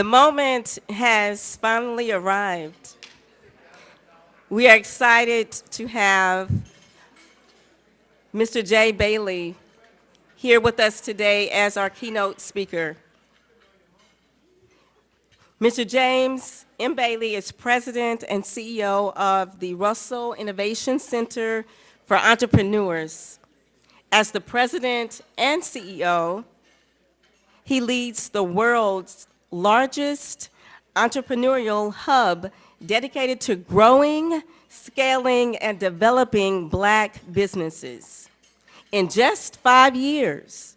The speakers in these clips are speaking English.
moment has finally arrived. We are excited to have Mr. Jay Bailey here with us today as our keynote speaker. Mr. James M. Bailey is President and CEO of the Russell Innovation Center for Entrepreneurs. As the President and CEO, he leads the world's largest entrepreneurial hub dedicated to growing, scaling, and developing Black businesses. In just 5 years,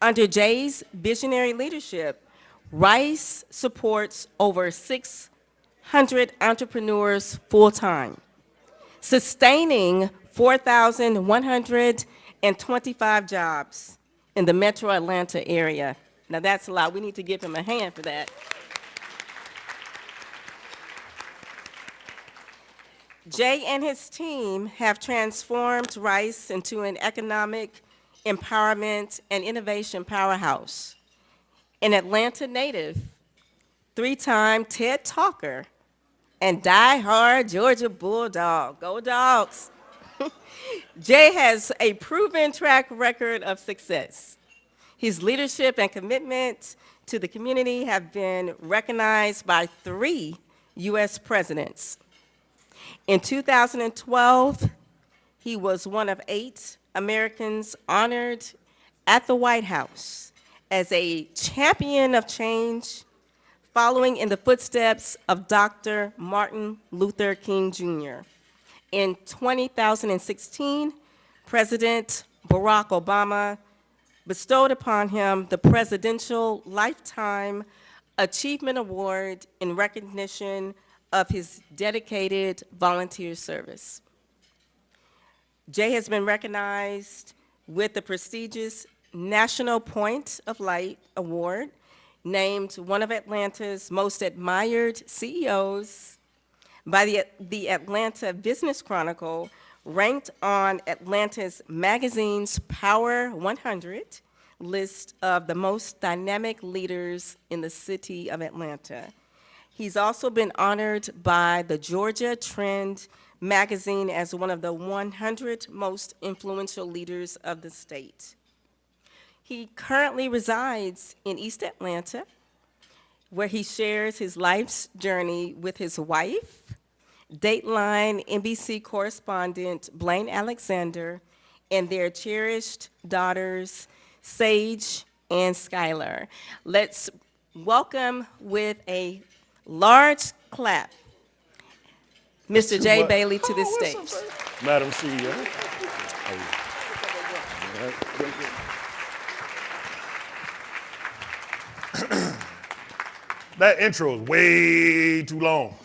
under Jay's visionary leadership, Rice supports over 600 entrepreneurs full-time, sustaining 4,125 jobs in the metro Atlanta area. Now that's a lot. We need to give him a hand for that. Jay and his team have transformed Rice into an economic empowerment and innovation powerhouse. An Atlanta native, 3-time TED Talker, and die-hard Georgia Bulldog. Go Dogs! Jay has a proven track record of success. His leadership and commitment to the community have been recognized by 3 U.S. presidents. In 2012, he was one of 8 Americans honored at the White House as a champion of change, following in the footsteps of Dr. Martin Luther King Jr. In 2016, President Barack Obama bestowed upon him the Presidential Lifetime Achievement Award in recognition of his dedicated volunteer service. Jay has been recognized with the prestigious National Point of Light Award, named one of Atlanta's most admired CEOs by the Atlanta Business Chronicle, ranked on Atlanta's magazine's Power 100 list of the most dynamic leaders in the city of Atlanta. He's also been honored by the Georgia Trend magazine as one of the 100 most influential leaders of the state. He currently resides in East Atlanta, where he shares his life's journey with his wife, Dateline NBC correspondent Blaine Alexander, and their cherished daughters, Sage and Skylar. Let's welcome with a large clap Mr. Jay Bailey to the stage. Madam CEO. That intro is way too long.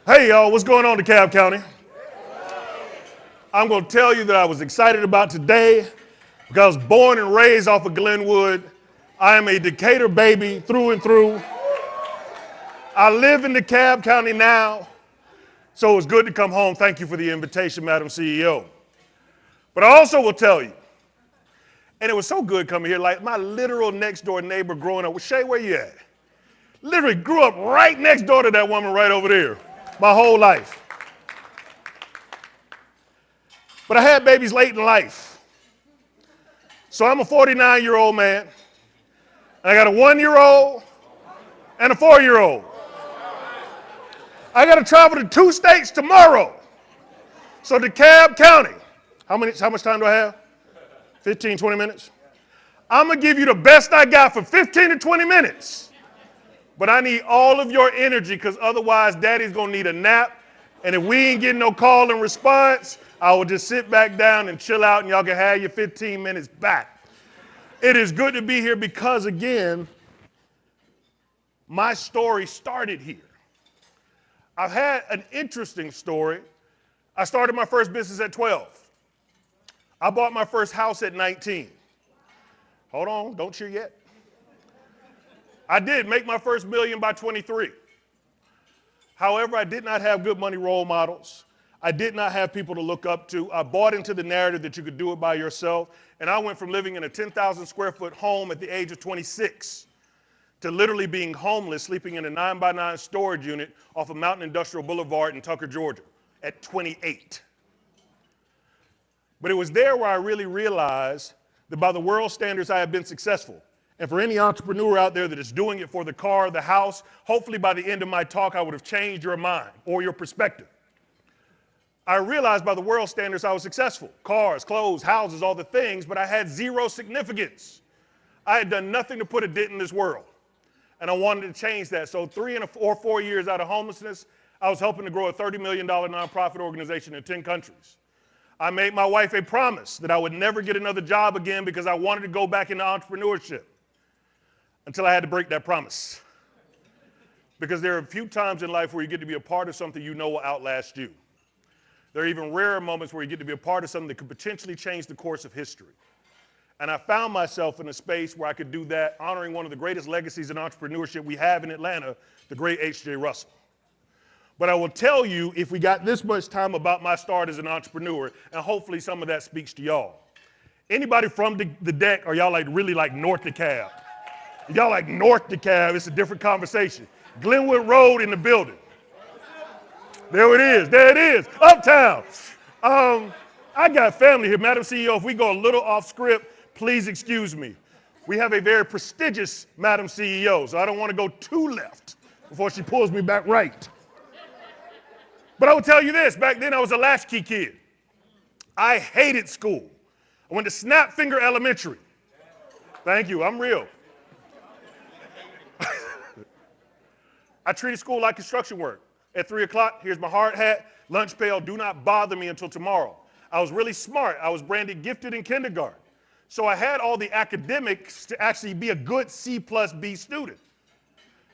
Hey y'all, what's going on in DeKalb County? I'm going to tell you that I was excited about today because I was born and raised off of Glenwood. I am a Decatur baby through and through. I live in DeKalb County now, so it's good to come home. Thank you for the invitation, Madam CEO. But I also will tell you, and it was so good coming here, like my literal next door neighbor growing up. Well, Shay, where you at? Literally grew up right next door to that woman right over there my whole life. But I had babies late in life. So I'm a 49-year-old man. And I got a 1-year-old and a 4-year-old. I got to travel to 2 states tomorrow. So DeKalb County, how much time do I have? 15, 20 minutes? I'm going to give you the best I got for 15 to 20 minutes. But I need all of your energy because otherwise daddy's going to need a nap. And if we ain't getting no call and response, I will just sit back down and chill out and y'all can have your 15 minutes back. It is good to be here because, again, my story started here. I've had an interesting story. I started my first business at 12. I bought my first house at 19. Hold on, don't cheer yet. I did make my first million by 23. However, I did not have good money role models. I did not have people to look up to. I bought into the narrative that you could do it by yourself. And I went from living in a 10,000 square foot home at the age of 26 to literally being homeless, sleeping in a 9x9 storage unit off of Mountain Industrial Boulevard in Tucker, Georgia, at 28. But it was there where I really realized that by the world standards, I had been successful. And for any entrepreneur out there that is doing it for the car, the house, hopefully by the end of my talk, I would have changed your mind or your perspective. I realized by the world standards I was successful. Cars, clothes, houses, all the things, but I had zero significance. I had done nothing to put a dent in this world. And I wanted to change that. So 3 or 4 years out of homelessness, I was helping to grow a $30 million nonprofit organization in 10 countries. I made my wife a promise that I would never get another job again because I wanted to go back into entrepreneurship until I had to break that promise. Because there are a few times in life where you get to be a part of something you know will outlast you. There are even rarer moments where you get to be a part of something that could potentially change the course of history. And I found myself in a space where I could do that, honoring one of the greatest legacies in entrepreneurship we have in Atlanta, the great H.J. Russell. But I will tell you, if we got this much time, about my start as an entrepreneur, and hopefully some of that speaks to y'all. Anybody from the deck, or y'all like really like North DeKalb? Y'all like North DeKalb, it's a different conversation. Glenwood Road in the building. There it is, uptown. I got family here. Madam CEO, if we go a little off script, please excuse me. We have a very prestigious Madam CEO, so I don't want to go too left before she pulls me back right. But I will tell you this, back then I was a latchkey kid. I hated school. I went to Snapfinger Elementary. Thank you, I'm real. I treated school like construction work. At 3 o'clock, here's my hard hat, lunch pail, do not bother me until tomorrow. I was really smart. I was branded gifted in kindergarten. So I had all the academics to actually be a good C+B student.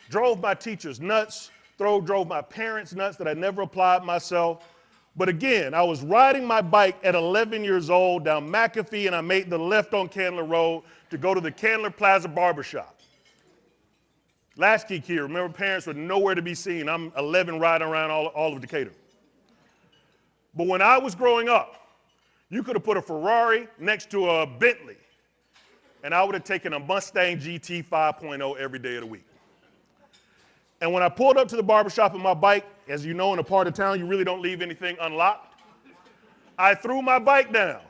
Drove my teachers nuts, drove my parents nuts that I never applied myself. But again, I was riding my bike at 11 years old down McAfee, and I made the left on Candler Road to go to the Candler Plaza Barbershop. Latchkey kid, remember parents were nowhere to be seen. I'm 11 riding around all of Decatur. But when I was growing up, you could have put a Ferrari next to a Bentley, and I would have taken a Mustang GT 5.0 every day of the week. And when I pulled up to the barbershop on my bike, as you know, in a part of town, you really don't leave anything unlocked. I threw my bike down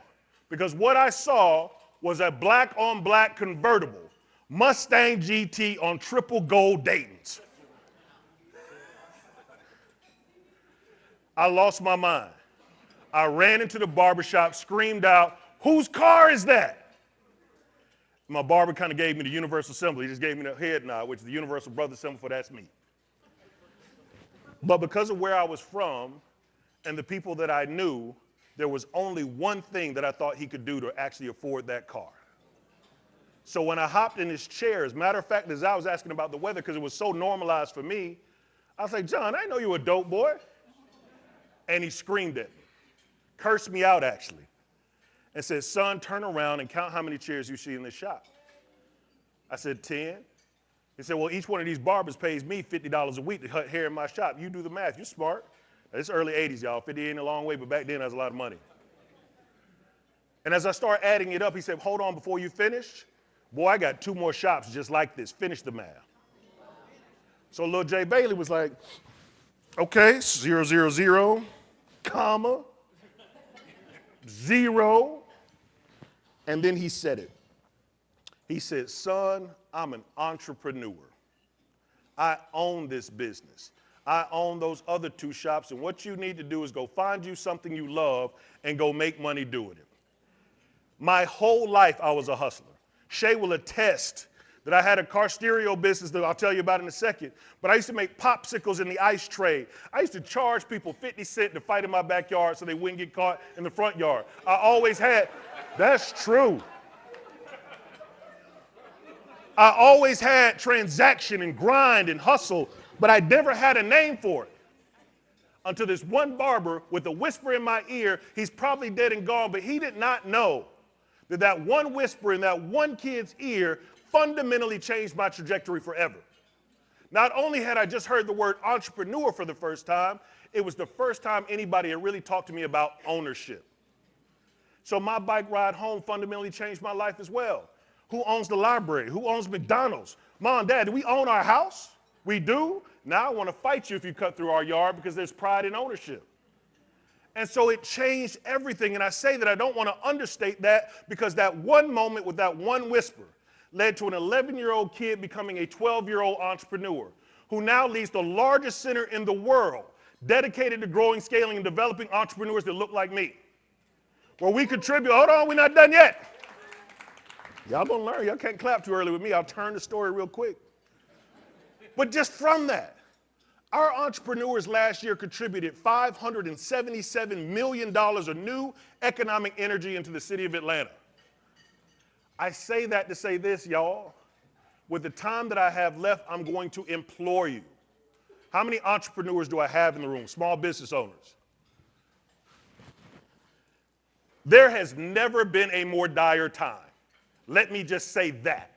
because what I saw was a black on black convertible Mustang GT on triple gold Dayton's. I lost my mind. I ran into the barbershop, screamed out, "Whose car is that?" My barber kind of gave me the universal symbol. He just gave me the head nod, which is the universal brother symbol for that's me. But because of where I was from and the people that I knew, there was only one thing that I thought he could do to actually afford that car. So when I hopped in his chair, as a matter of fact, as I was asking about the weather, because it was so normalized for me, I was like, "John, I know you a dope boy." And he screamed at me, cursed me out actually, and said, "Son, turn around and count how many chairs you see in this shop." I said, 10. He said, "Well, each one of these barbers pays me $50 a week to cut hair in my shop. You do the math, you're smart." It's early 80s, y'all. 50 ain't a long way, but back then that was a lot of money. And as I started adding it up, he said, "Hold on, before you finish, boy, I got 2 more shops just like this. Finish the math." So little Jay Bailey was like, "Okay, 000, comma, 0. And then he said it. He said, "Son, I'm an entrepreneur. I own this business. I own those other 2 shops, and what you need to do is go find you something you love and go make money doing it." My whole life, I was a hustler. Shay will attest that I had a car stereo business that I'll tell you about in a second, but I used to make popsicles in the ice tray. I used to charge people 50 cents to fight in my backyard so they wouldn't get caught in the front yard. I always had, that's true. I always had transaction and grind and hustle, but I never had a name for it. Until this one barber with a whisper in my ear, he's probably dead and gone, but he did not know that that one whisper in that one kid's ear fundamentally changed my trajectory forever. Not only had I just heard the word entrepreneur for the first time, it was the first time anybody had really talked to me about ownership. So my bike ride home fundamentally changed my life as well. Who owns the library? Who owns McDonald's? Mom, Dad, do we own our house? We do. Now I want to fight you if you cut through our yard because there's pride in ownership. And so it changed everything. And I say that I don't want to understate that because that one moment with that one whisper led to an 11-year-old kid becoming a 12-year-old entrepreneur who now leads the largest center in the world dedicated to growing, scaling, and developing entrepreneurs that look like me. Where we contribute, hold on, we're not done yet. Y'all gonna learn, y'all can't clap too early with me. I'll turn the story real quick. But just from that, our entrepreneurs last year contributed $577 million of new economic energy into the city of Atlanta. I say that to say this, y'all. With the time that I have left, I'm going to implore you. How many entrepreneurs do I have in the room? Small business owners. There has never been a more dire time. Let me just say that.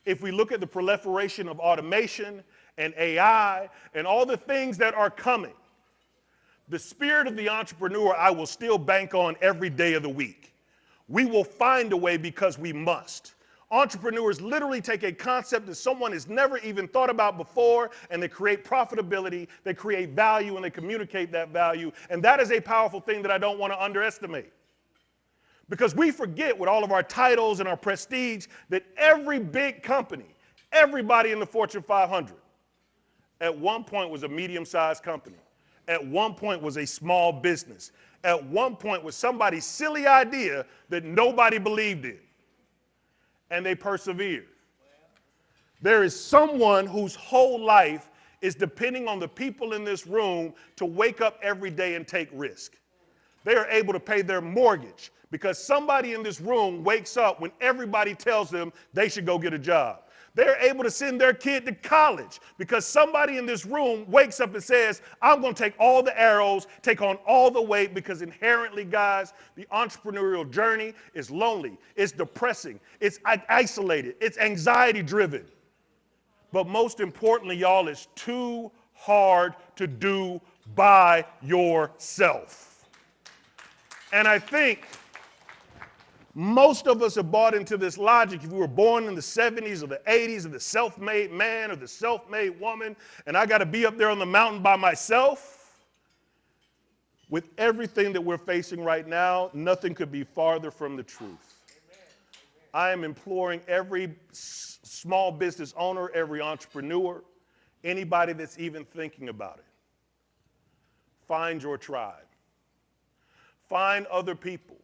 If we look at the proliferation of automation and AI and all the things that are coming, the spirit of the entrepreneur I will still bank on every day of the week. We will find a way because we must. Entrepreneurs literally take a concept that someone has never even thought about before, and they create profitability, they create value, and they communicate that value. And that is a powerful thing that I don't want to underestimate. Because we forget with all of our titles and our prestige that every big company, everybody in the Fortune 500, at one point was a medium-sized company. At one point was a small business. At one point was somebody's silly idea that nobody believed in. And they persevered. There is someone whose whole life is depending on the people in this room to wake up every day and take risk. They are able to pay their mortgage because somebody in this room wakes up when everybody tells them they should go get a job. They're able to send their kid to college because somebody in this room wakes up and says, I'm going to take all the arrows, take on all the weight, because inherently, guys, the entrepreneurial journey is lonely, it's depressing, it's isolated, it's anxiety-driven. But most importantly, y'all, it's too hard to do by yourself. And I think most of us have bought into this logic. If we were born in the 70s or the 80s, or the self-made man or the self-made woman, and I got to be up there on the mountain by myself, with everything that we're facing right now, nothing could be farther from the truth. I am imploring every small business owner, every entrepreneur, anybody that's even thinking about it, find your tribe. Find other people.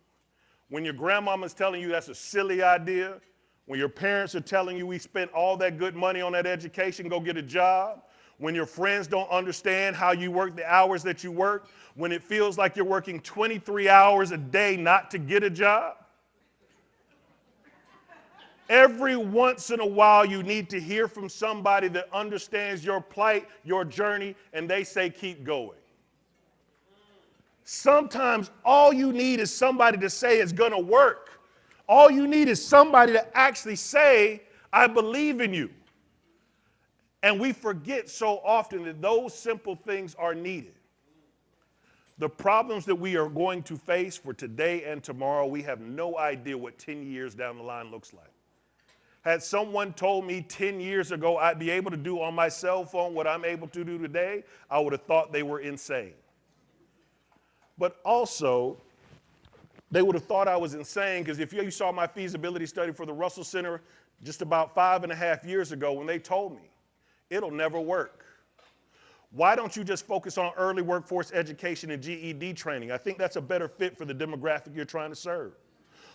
When your grandmama's telling you that's a silly idea, when your parents are telling you we spent all that good money on that education, go get a job, when your friends don't understand how you work the hours that you work, when it feels like you're working 23 hours a day not to get a job, every once in a while you need to hear from somebody that understands your plight, your journey, and they say keep going. Sometimes all you need is somebody to say it's going to work. All you need is somebody to actually say, I believe in you. And we forget so often that those simple things are needed. The problems that we are going to face for today and tomorrow, we have no idea what 10 years down the line looks like. Had someone told me 10 years ago I'd be able to do on my cell phone what I'm able to do today, I would have thought they were insane. But also, they would have thought I was insane because if you saw my feasibility study for the Russell Center just about 5.5 years ago when they told me, it'll never work. Why don't you just focus on early workforce education and GED training? I think that's a better fit for the demographic you're trying to serve.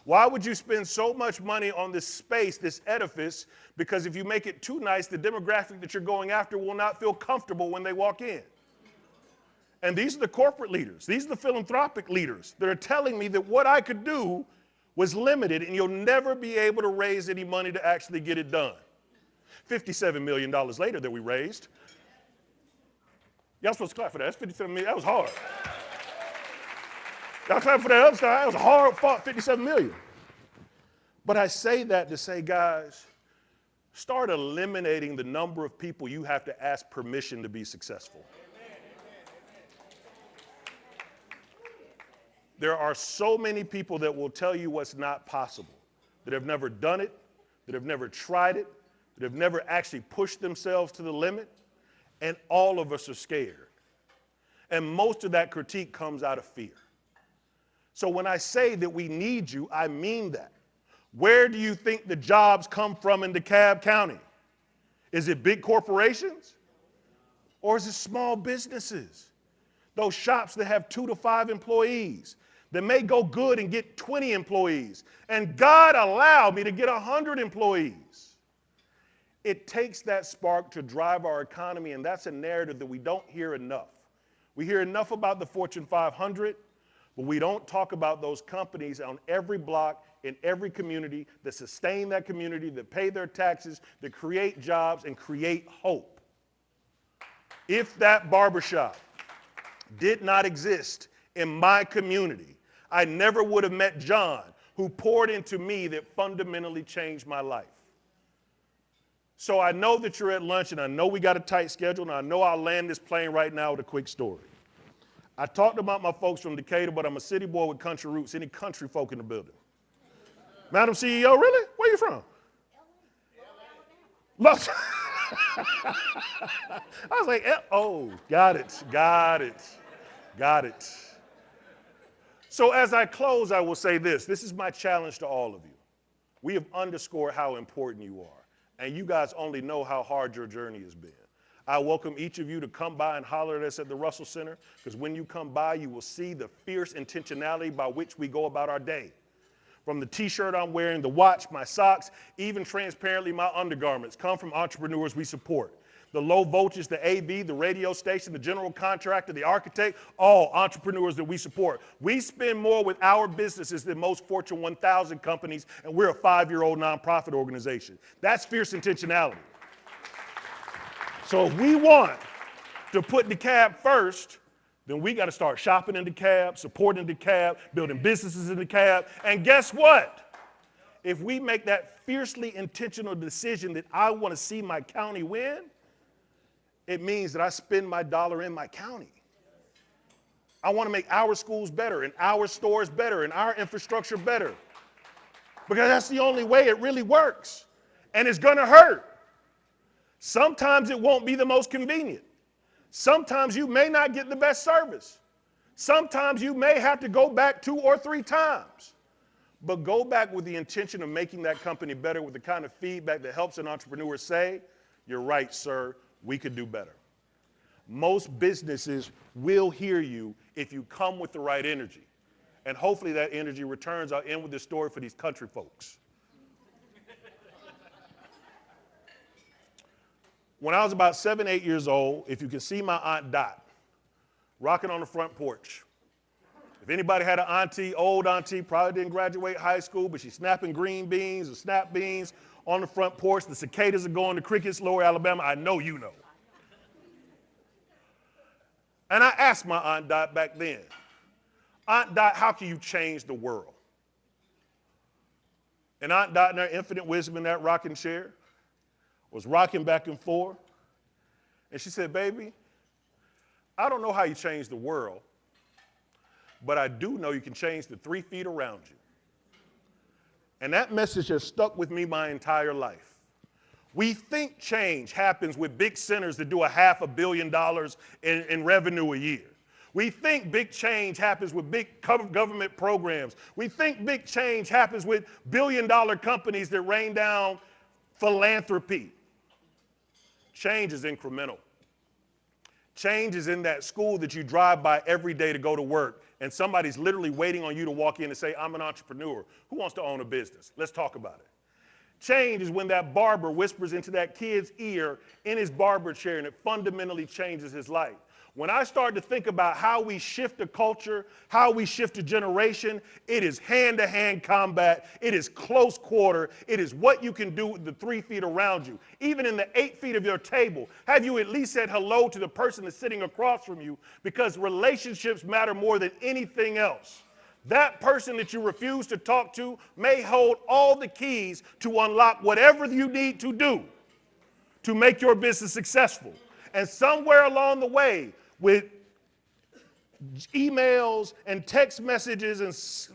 Why would you spend so much money on this space, this edifice, because if you make it too nice, the demographic that you're going after will not feel comfortable when they walk in? And these are the corporate leaders, these are the philanthropic leaders that are telling me that what I could do was limited and you'll never be able to raise any money to actually get it done. $57 million later that we raised. Y'all supposed to clap for that. That's $57 million. That was hard. Y'all clap for that other side. That was a hard fought $57 million. But I say that to say, guys, start eliminating the number of people you have to ask permission to be successful. There are so many people that will tell you what's not possible, that have never done it, that have never tried it, but have never actually pushed themselves to the limit, and all of us are scared. And most of that critique comes out of fear. So when I say that we need you, I mean that. Where do you think the jobs come from in DeKalb County? Is it big corporations? Or is it small businesses? Those shops that have 2 to 5 employees, that may go good and get 20 employees. And God allowed me to get 100 employees. It takes that spark to drive our economy, and that's a narrative that we don't hear enough. We hear enough about the Fortune 500, but we don't talk about those companies on every block, in every community, that sustain that community, that pay their taxes, that create jobs and create hope. If that barbershop did not exist in my community, I never would have met John, who poured into me that fundamentally changed my life. So I know that you're at lunch, and I know we got a tight schedule, and I know I'll land this plane right now with a quick story. I talked about my folks from Decatur, but I'm a city boy with country roots. Any country folk in the building? Madam CEO, really? Where you from? Los. I was like, oh, got it. So as I close, I will say this. This is my challenge to all of you. We have underscored how important you are, and you guys only know how hard your journey has been. I welcome each of you to come by and holler at us at the Russell Center, because when you come by, you will see the fierce intentionality by which we go about our day. From the t-shirt I'm wearing, the watch, my socks, even transparently my undergarments come from entrepreneurs we support. The low voltage, the AV, the radio station, the general contractor, the architect, all entrepreneurs that we support. We spend more with our businesses than most Fortune 1000 companies, and we're a 5-year-old nonprofit organization. That's fierce intentionality. So if we want to put DeKalb first, then we got to start shopping in DeKalb, supporting DeKalb, building businesses in DeKalb. And guess what? If we make that fiercely intentional decision that I want to see my county win, it means that I spend my dollar in my county. I want to make our schools better, and our stores better, and our infrastructure better. Because that's the only way it really works. And it's going to hurt. Sometimes it won't be the most convenient. Sometimes you may not get the best service. Sometimes you may have to go back 2 or 3 times. But go back with the intention of making that company better, with the kind of feedback that helps an entrepreneur say, you're right, sir, we could do better. Most businesses will hear you if you come with the right energy. And hopefully that energy returns. I'll end with this story for these country folks. When I was about 7, 8 years old, if you can see my Aunt Dot rocking on the front porch. If anybody had an auntie, old auntie, probably didn't graduate high school, but she's snapping green beans or snap beans on the front porch. The cicadas are going, the crickets, Lower Alabama. I know you know. And I asked my Aunt Dot back then, Aunt Dot, how can you change the world? And Aunt Dot, in her infinite wisdom in that rocking chair, was rocking back and forth. And she said, baby, I don't know how you change the world, but I do know you can change the 3 feet around you. And that message has stuck with me my entire life. We think change happens with big centers that do $500 million in revenue a year. We think big change happens with big government programs. We think big change happens with billion-dollar companies that rain down philanthropy. Change is incremental. Change is in that school that you drive by every day to go to work, and somebody's literally waiting on you to walk in and say, I'm an entrepreneur. Who wants to own a business? Let's talk about it. Change is when that barber whispers into that kid's ear in his barber chair, and it fundamentally changes his life. When I start to think about how we shift a culture, how we shift a generation, it is hand-to-hand combat. It is close quarter. It is what you can do with the 3 feet around you. Even in the 8 feet of your table, have you at least said hello to the person that's sitting across from you? Because relationships matter more than anything else. That person that you refuse to talk to may hold all the keys to unlock whatever you need to do to make your business successful. And somewhere along the way, with emails and text messages and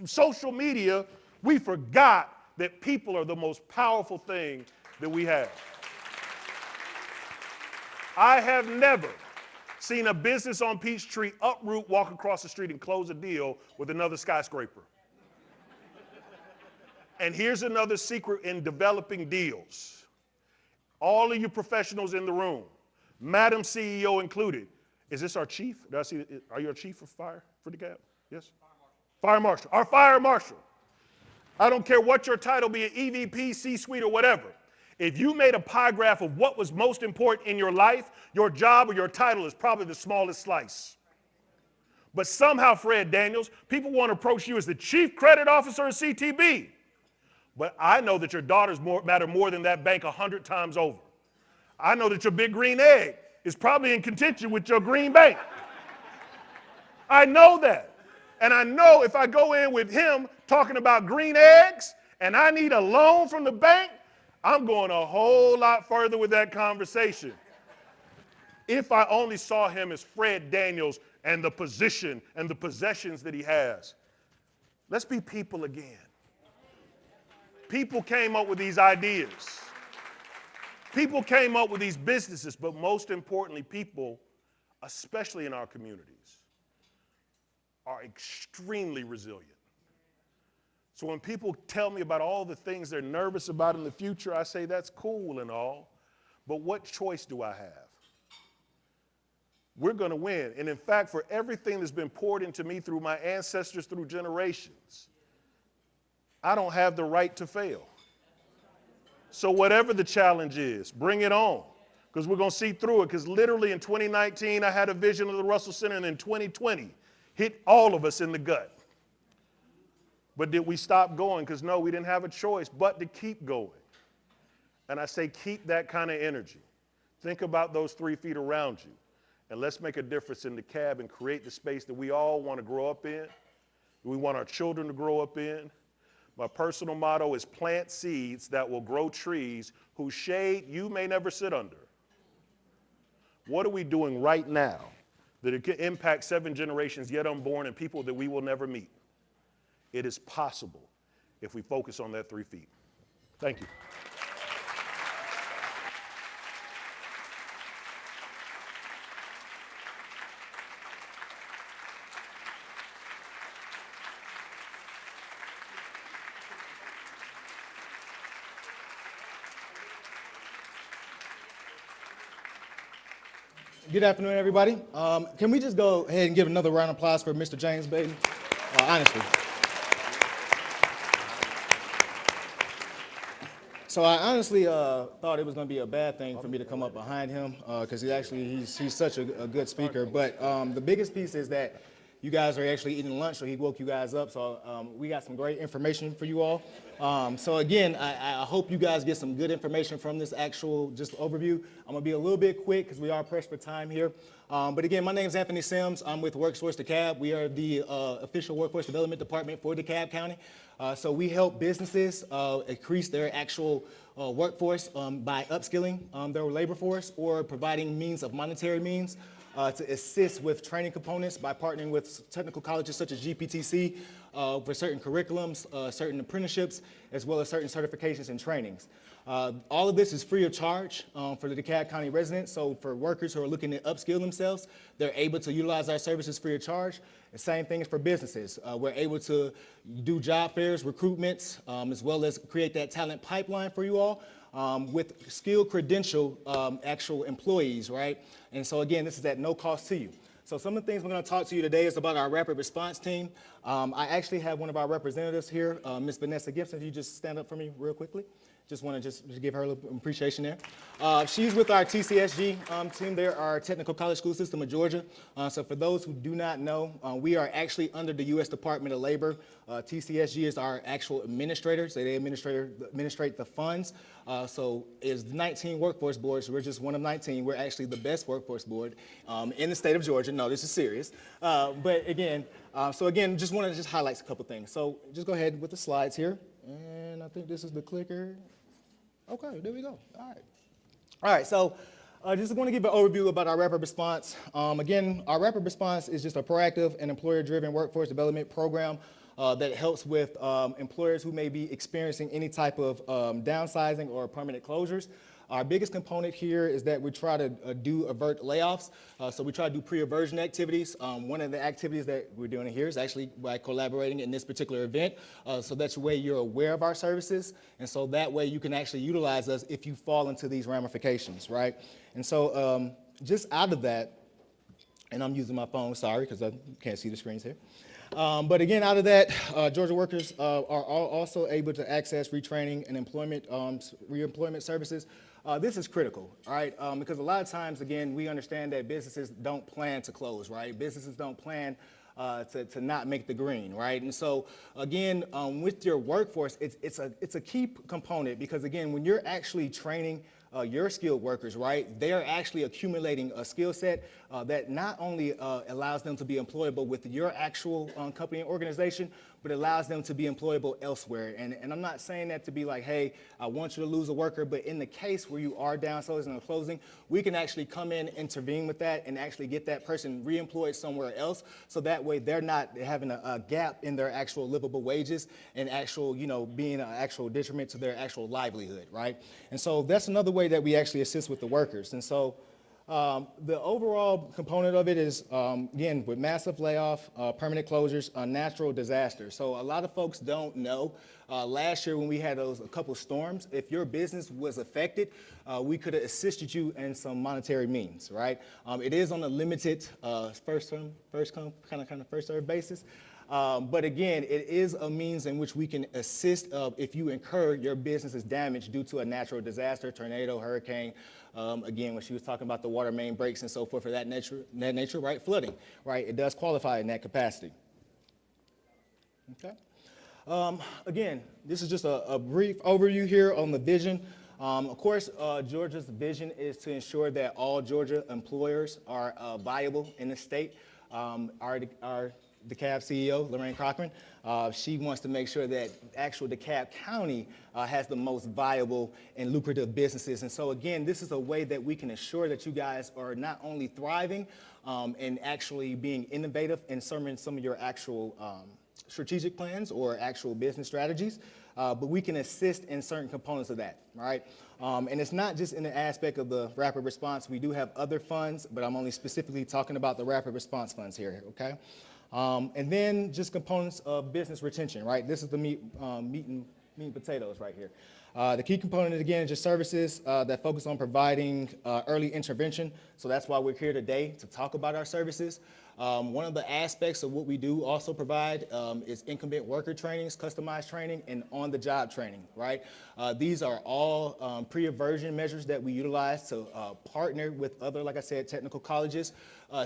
social media, we forgot that people are the most powerful thing that we have. I have never seen a business on Peachtree uproot, walk across the street, and close a deal with another skyscraper. And here's another secret in developing deals. All of you professionals in the room, Madam CEO included. Is this our chief? Did I see it? Are you our chief of fire for DeKalb? Yes? Fire marshal. Our fire marshal. I don't care what your title be, an EVP, C-suite, or whatever. If you made a pie graph of what was most important in your life, your job or your title is probably the smallest slice. But somehow, Fred Daniels, people want to approach you as the chief credit officer of CTB. But I know that your daughters matter more than that bank 100 times over. I know that your big green egg is probably in contention with your green bank. I know that. And I know if I go in with him talking about green eggs and I need a loan from the bank, I'm going a whole lot further with that conversation. If I only saw him as Fred Daniels and the position and the possessions that he has. Let's be people again. People came up with these ideas. People came up with these businesses, but most importantly, people, especially in our communities, are extremely resilient. So when people tell me about all the things they're nervous about in the future, I say that's cool and all, but what choice do I have? We're going to win. And in fact, for everything that's been poured into me through my ancestors, through generations, I don't have the right to fail. So whatever the challenge is, bring it on, because we're going to see through it. Because literally in 2019, I had a vision of the Russell Center, and in 2020, hit all of us in the gut. But did we stop going? Because no, we didn't have a choice but to keep going. And I say keep that kind of energy. Think about those 3 feet around you. And let's make a difference in DeKalb and create the space that we all want to grow up in, we want our children to grow up in. My personal motto is plant seeds that will grow trees whose shade you may never sit under. What are we doing right now that it can impact 7 generations yet unborn and people that we will never meet? It is possible if we focus on that 3 feet. Thank you. Good afternoon, everybody. Can we just go ahead and give another round of applause for Mr. James Baden? Honestly. So I honestly thought it was going to be a bad thing for me to come up behind him because he's such a good speaker. But the biggest piece is that you guys are actually eating lunch, so he woke you guys up. So we got some great information for you all. So again, I hope you guys get some good information from this actual just overview. I'm gonna be a little bit quick because we are pressed for time here. But again, my name is Anthony Sims. I'm with WorkSource DeKalb. We are the official workforce development department for DeKalb County. So we help businesses increase their actual workforce by upskilling their labor force or providing means of monetary means to assist with training components by partnering with technical colleges such as GPTC for certain curriculums, certain apprenticeships, as well as certain certifications and trainings. All of this is free of charge for the DeKalb County residents. So for workers who are looking to upskill themselves, they're able to utilize our services free of charge. The same thing is for businesses. We're able to do job fairs, recruitments, as well as create that talent pipeline for you all. With skill credential actual employees, right? And so again, this is at no cost to you. So some of the things we're going to talk to you today is about our rapid response team. I actually have one of our representatives here, Ms. Vanessa Gibson. If you just stand up for me real quickly. Just want to just give her a little appreciation there. She's with our TCSG team. They're our Technical College School System of Georgia. So for those who do not know, we are actually under the U.S. Department of Labor. TCSG is our actual administrator, so they administrate the funds. So it's 19 workforce boards. We're just one of 19. We're actually the best workforce board in the state of Georgia. No, this is serious. But again, just want to just highlight a couple things. So just go ahead with the slides here. And I think this is the clicker. Okay, there we go. All right, so just going to give an overview about our rapid response. Again, our rapid response is just a proactive and employer-driven workforce development program that helps with employers who may be experiencing any type of downsizing or permanent closures. Our biggest component here is that we try to avert layoffs. So we try to do pre-aversion activities. One of the activities that we're doing here is actually by collaborating in this particular event, so that way you're aware of our services, and so that way you can actually utilize us if you fall into these ramifications, right? And so just out of that, and I'm using my phone, sorry, because I can't see the screens here. But again, out of that, Georgia workers are also able to access retraining and reemployment services. This is critical, all right? Because a lot of times, again, we understand that businesses don't plan to close, right? Businesses don't plan to not make the green, right? And so, again, with your workforce, it's a key component because, again, when you're actually training your skilled workers, right, they are actually accumulating a skill set that not only allows them to be employable with your actual company and organization, but allows them to be employable elsewhere. And I'm not saying that to be like, hey, I want you to lose a worker, but in the case where you are downsizing or closing, we can actually come in, intervene with that, and actually get that person reemployed somewhere else, so that way they're not having a gap in their actual livable wages and actual, being an actual detriment to their actual livelihood, right? And so that's another way that we actually assist with the workers. And so the overall component of it is, again, with massive layoff, permanent closures, natural disasters. So a lot of folks don't know. Last year when we had a couple of storms, if your business was affected, we could have assisted you in some monetary means, right? It is on a limited first served basis. But again, it is a means in which we can assist if you incur your business is damaged due to a natural disaster, tornado, hurricane. Again, when she was talking about the water main breaks and so forth for that nature, right? Flooding, right? It does qualify in that capacity. Okay. Again, this is just a brief overview here on the vision. Of course, Georgia's vision is to ensure that all Georgia employers are viable in the state. Our DeKalb CEO, Lorraine Cochran, she wants to make sure that actual DeKalb County has the most viable and lucrative businesses. And so again, this is a way that we can ensure that you guys are not only thriving and actually being innovative in some of your actual strategic plans or actual business strategies, but we can assist in certain components of that, right? And it's not just in the aspect of the rapid response. We do have other funds, but I'm only specifically talking about the rapid response funds here, okay? And then just components of business retention, right? This is the meat and potatoes right here. The key component, again, is just services that focus on providing early intervention. So that's why we're here today, to talk about our services. One of the aspects of what we do also provide is incumbent worker trainings, customized training, and on-the-job training, right? These are all pre-aversion measures that we utilize to partner with other, like I said, technical colleges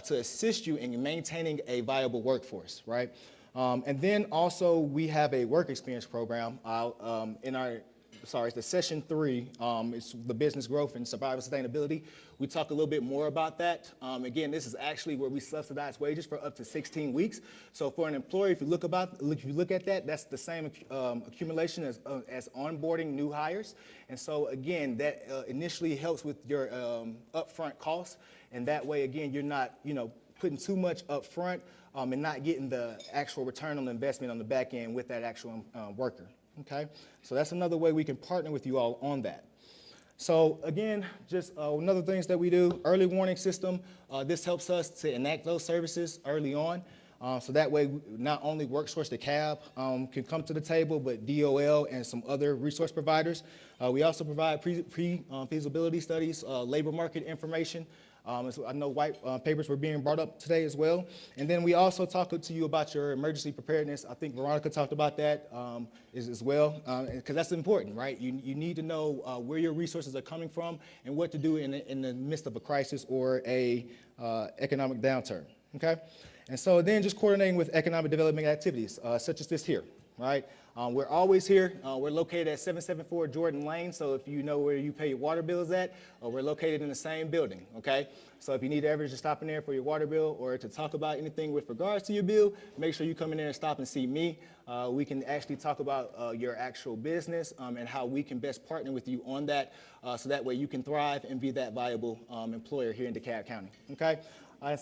to assist you in maintaining a viable workforce, right? And then also we have a work experience program it's the session 3, it's the business growth and survival sustainability. We talk a little bit more about that. Again, this is actually where we subsidize wages for up to 16 weeks. So for an employer, if you look at that, that's the same accumulation as onboarding new hires. And so again, that initially helps with your upfront costs. And that way, again, you're not, putting too much upfront and not getting the actual return on the investment on the back end with that actual worker. Okay, so that's another way we can partner with you all on that. So again, just another things that we do, early warning system. This helps us to enact those services early on. So that way, not only WorkSource DeKalb can come to the table, but DOL and some other resource providers. We also provide pre-feasibility studies, labor market information. So I know white papers were being brought up today as well. And then we also talk to you about your emergency preparedness. I think Veronica talked about that as well, because that's important, right? You need to know where your resources are coming from and what to do in the midst of a crisis or a economic downturn, okay? And so then just coordinating with economic development activities, such as this here, right? We're always here. We're located at 774 Jordan Lane, so if you know where you pay your water bills at, we're located in the same building, okay? So if you need ever just stop in there for your water bill or to talk about anything with regards to your bill, make sure you come in there and stop and see me. We can actually talk about your actual business and how we can best partner with you on that, so that way you can thrive and be that viable employer here in DeKalb County, okay?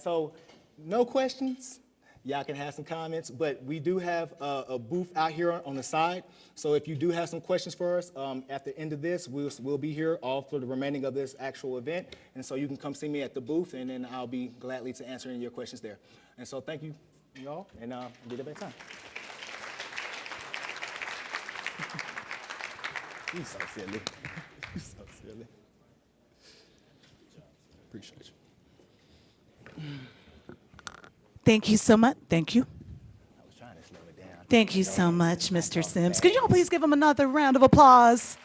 So no questions? y'all can have some comments, but we do have a booth out here on the side. So if you do have some questions for us, at the end of this, we'll be here all for the remaining of this actual event. And so you can come see me at the booth, and then I'll be gladly to answer any of your questions there. And so thank you, y'all, and I'll be there back time. You're so silly. You're so silly. Appreciate you. Thank you so much. Thank you. I was trying to slow it down. Thank you so much, Mr. Sims. Could y'all please give him another round of applause?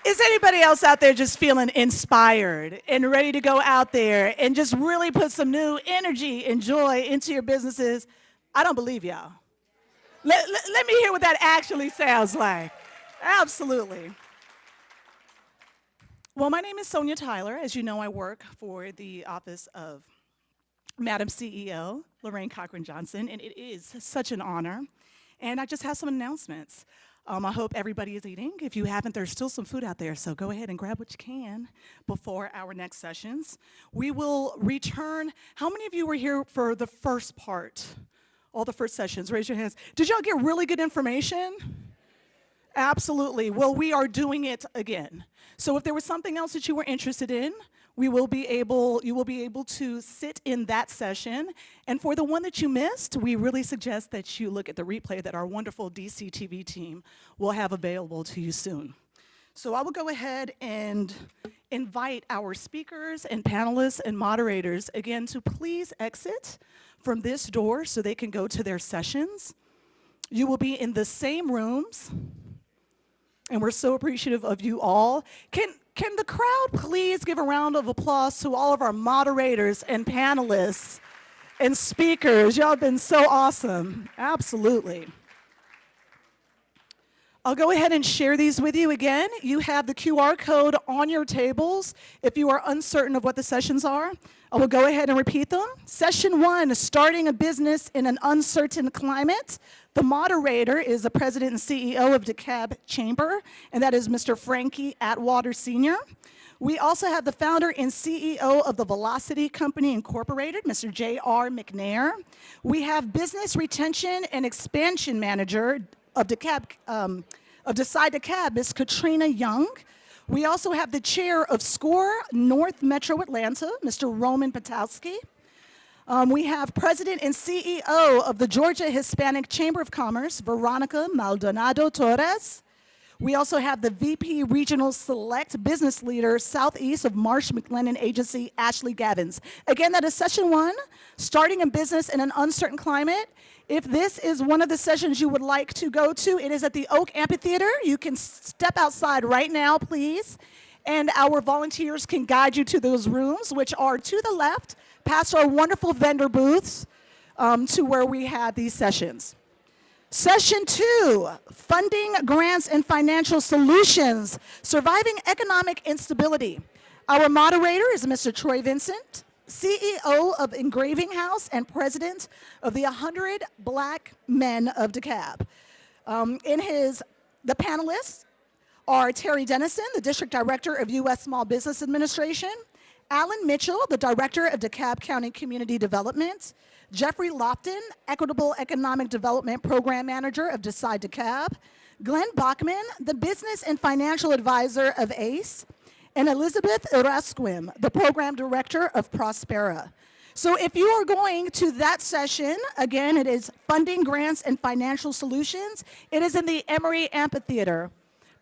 Is anybody else out there just feeling inspired and ready to go out there and just really put some new energy and joy into your businesses? I don't believe y'all. Let me hear what that actually sounds like. Absolutely. Well, my name is Sonia Tyler. As you know, I work for the office of Madam CEO, Lorraine Cochran-Johnson, and it is such an honor. And I just have some announcements. I hope everybody is eating. If you haven't, there's still some food out there, so go ahead and grab what you can before our next sessions. We will return. How many of you were here for the first part? All the first sessions, raise your hands. Did y'all get really good information? Absolutely. Well, we are doing it again. So if there was something else that you were interested in, you will be able to sit in that session. And for the one that you missed, we really suggest that you look at the replay that our wonderful DCTV team will have available to you soon. So I will go ahead and invite our speakers and panelists and moderators again to please exit from this door so they can go to their sessions. You will be in the same rooms, and we're so appreciative of you all. Can the crowd please give a round of applause to all of our moderators and panelists and speakers? Y'all have been so awesome. Absolutely. I'll go ahead and share these with you again. You have the QR code on your tables if you are uncertain of what the sessions are. I will go ahead and repeat them. Session 1, starting a business in an uncertain climate. The moderator is the president and CEO of DeKalb Chamber, and that is Mr. Frankie Atwater Sr. We also have the founder and CEO of the Velocity Company Incorporated, Mr. J.R. McNair. We have business retention and expansion manager of Decide DeKalb, Ms. Katrina Young. We also have the chair of SCORE North Metro Atlanta, Mr. Roman Patowski. We have president and CEO of the Georgia Hispanic Chamber of Commerce, Veronica Maldonado Torres. We also have the VP Regional Select Business Leader, Southeast of Marsh McLennan Agency, Ashley Gavins. Again, that is session 1, starting a business in an uncertain climate. If this is one of the sessions you would like to go to, it is at the Oak Amphitheater. You can step outside right now, please, and our volunteers can guide you to those rooms, which are to the left, past our wonderful vendor booths, to where we have these sessions. Session 2, funding, grants, and financial solutions, surviving economic instability. Our moderator is Mr. Troy Vincent, CEO of Engraving House and president of the 100 Black Men of DeKalb. The panelists are Terry Dennison, the district director of U.S. Small Business Administration, Alan Mitchell, the director of DeKalb County Community Development, Jeffrey Lofton, Equitable Economic Development Program Manager of Decide DeKalb, Glenn Bachman, the business and financial advisor of ACE, and Elizabeth Erasquim, the program director of Prospera. So if you are going to that session, again, it is funding, grants, and financial solutions. It is in the Emory Amphitheater.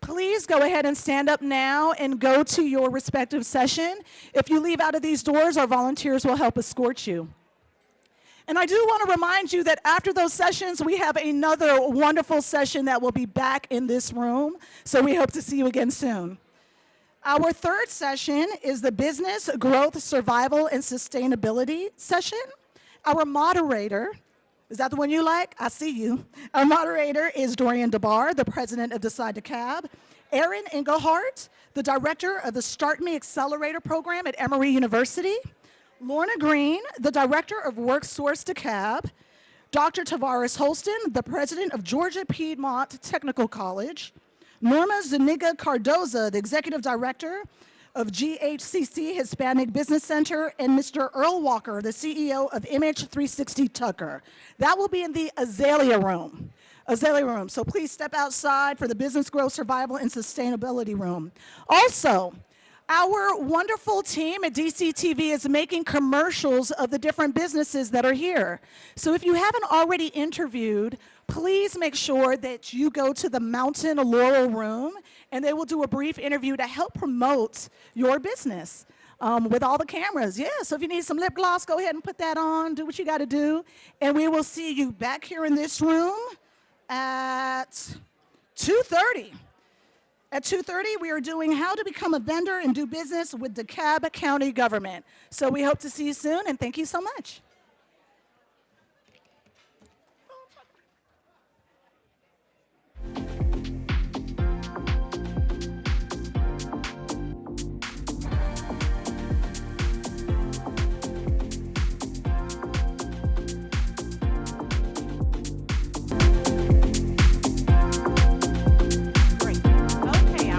Please go ahead and stand up now and go to your respective session. If you leave out of these doors, our volunteers will help escort you. And I do want to remind you that after those sessions, we have another wonderful session that will be back in this room. So we hope to see you again soon. Our third session is the Business Growth, Survival, and Sustainability session. Our moderator, is that the one you like? I see you. Our moderator is Dorian DeBar, the president of Decide DeKalb. Aaron Engelhardt, the director of the Start Me Accelerator program at Emory University. Lorna Green, the director of WorkSource DeKalb. Dr. Tavares Holston, the president of Georgia Piedmont Technical College. Norma Zuniga Cardoza, the executive director of GHCC Hispanic Business Center, and Mr. Earl Walker, the CEO of MH360 Tucker. That will be in the Azalea Room. Azalea Room. So please step outside for the Business Growth, Survival, and Sustainability Room. Also, our wonderful team at DCTV is making commercials of the different businesses that are here. So if you haven't already interviewed, please make sure that you go to the Mountain Laurel Room, and they will do a brief interview to help promote your business with all the cameras. Yeah, so if you need some lip gloss, go ahead and put that on, do what you got to do, and we will see you back here in this room at 2:30. At 2:30, we are doing how to become a vendor and do business with DeKalb County government. So we hope to see you soon, and thank you so much.